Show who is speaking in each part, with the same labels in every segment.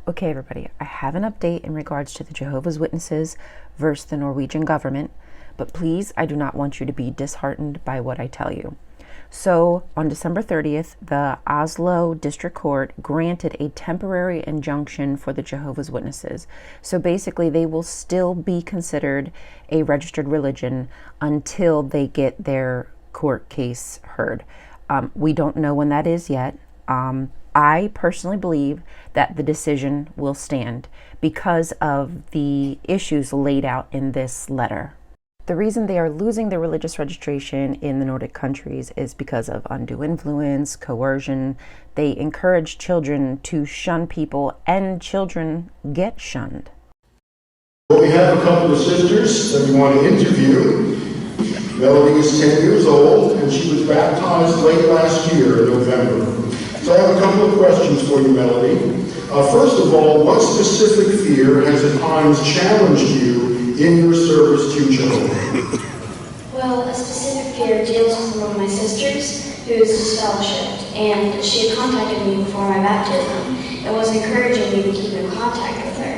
Speaker 1: Okay, everybody, I have an update in regards to the Jehovah's Witnesses versus the Norwegian government, but please, I do not want you to be disheartened by what I tell you. So, on December 30th, the Oslo District Court granted a temporary injunction for the Jehovah's Witnesses. So basically, they will still be considered a registered religion until they get their court case heard. We don't know when that is yet. I personally believe that the decision will stand because of the issues laid out in this letter. The reason they are losing their religious registration in the Nordic countries is because of undue influence, coercion. They encourage children to shun people, and children get shunned.
Speaker 2: Well, we have a couple of sisters that we want to interview. Melody is 10 years old, and she was baptized late last year in November. So I have a couple of questions for you, Melody. First of all, what specific fear has at times challenged you in your service to Jehovah?
Speaker 3: Well, a specific fear deals with one of my sisters who is disfellowshipped, and she had contacted me before my baptism and was encouraging me to keep in contact with her.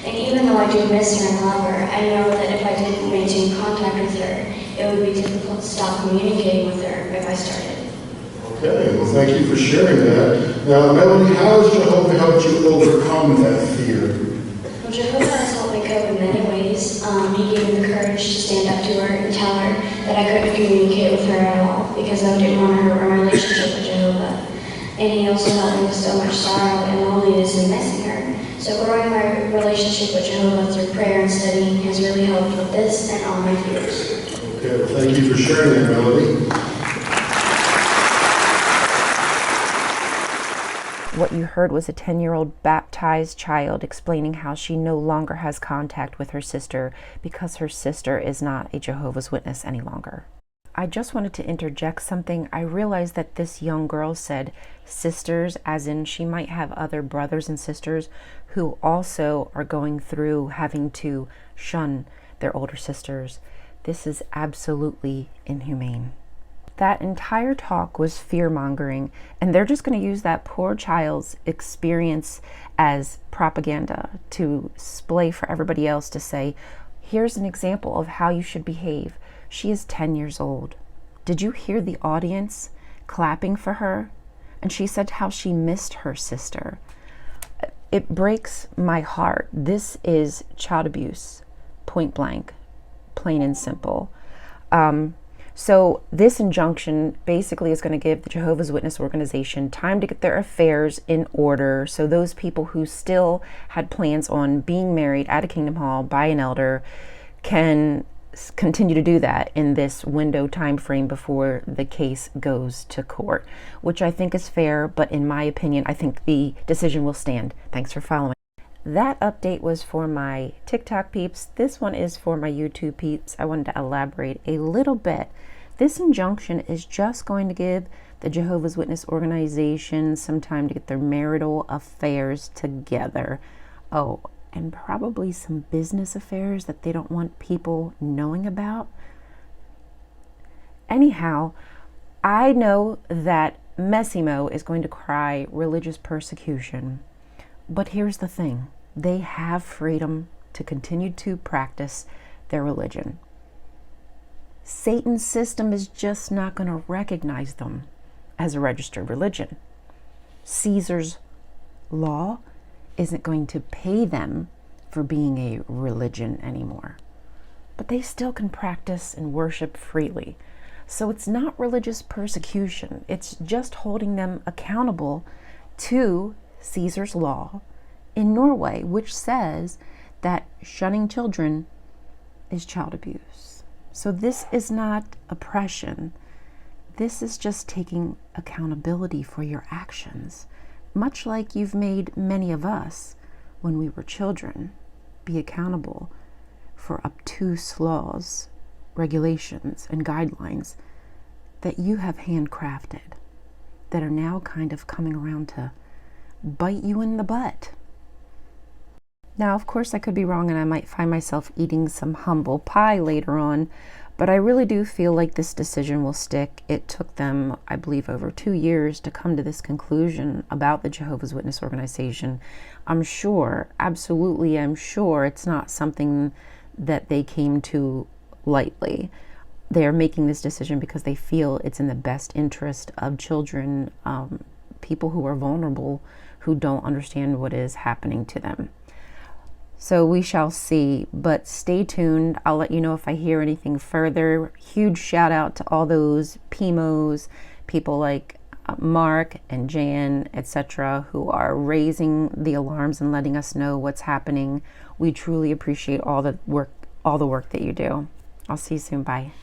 Speaker 3: And even though I do miss her and love her, I know that if I didn't maintain contact with her, it would be difficult to stop communicating with her if I started.
Speaker 2: Okay, well, thank you for sharing that. Now, Melody, how has Jehovah helped you overcome that fear?
Speaker 3: Well, Jehovah has helped me cope in many ways. He gave me the courage to stand up to her and tell her that I couldn't communicate with her at all because I didn't want to hurt my relationship with Jehovah. And he also helped me with so much sorrow and loneliness and missing her. So growing my relationship with Jehovah through prayer and studying has really helped with this and all my fears.
Speaker 2: Okay, well, thank you for sharing that, Melody.
Speaker 1: What you heard was a 10-year-old baptized child explaining how she no longer has contact with her sister because her sister is not a Jehovah's Witness any longer. I just wanted to interject something. I realized that this young girl said sisters, as in she might have other brothers and sisters who also are going through having to shun their older sisters. This is absolutely inhumane. That entire talk was fear-mongering, and they're just going to use that poor child's experience as propaganda to splay for everybody else to say, here's an example of how you should behave. She is 10 years old. Did you hear the audience clapping for her? And she said how she missed her sister. It breaks my heart. This is child abuse, point blank, plain and simple. So this injunction basically is going to give the Jehovah's Witness organization time to get their affairs in order. So those people who still had plans on being married at a Kingdom Hall by an elder can continue to do that in this window time frame before the case goes to court, which I think is fair. But in my opinion, I think the decision will stand. Thanks for following. That update was for my TikTok peeps. This one is for my YouTube peeps. I wanted to elaborate a little bit. This injunction is just going to give the Jehovah's Witness organization some time to get their marital affairs together. Oh, and probably some business affairs that they don't want people knowing about. Anyhow, I know that Messimo is going to cry religious persecution. But here's the thing. They have freedom to continue to practice their religion. Satan's system is just not going to recognize them as a registered religion. Caesar's law isn't going to pay them for being a religion anymore. But they still can practice and worship freely. So it's not religious persecution. It's just holding them accountable to Caesar's law in Norway, which says that shunning children is child abuse. So this is not oppression. This is just taking accountability for your actions, much like you've made many of us when we were children be accountable for obtuse laws, regulations, and guidelines that you have handcrafted that are now kind of coming around to bite you in the butt. Now, of course, I could be wrong and I might find myself eating some humble pie later on, But I really do feel like this decision will stick. It took them, I believe, over 2 years to come to this conclusion about the Jehovah's Witness organization. I'm sure, absolutely, I'm sure it's not something that they came to lightly. They are making this decision because they feel it's in the best interest of children, people who are vulnerable, who don't understand what is happening to them. So we shall see, but stay tuned. I'll let you know if I hear anything further. Huge shout out to all those PMOs, people like Mark and Jan, etc., who are raising the alarms and letting us know what's happening. We truly appreciate all the work that you do. I'll see you soon. Bye.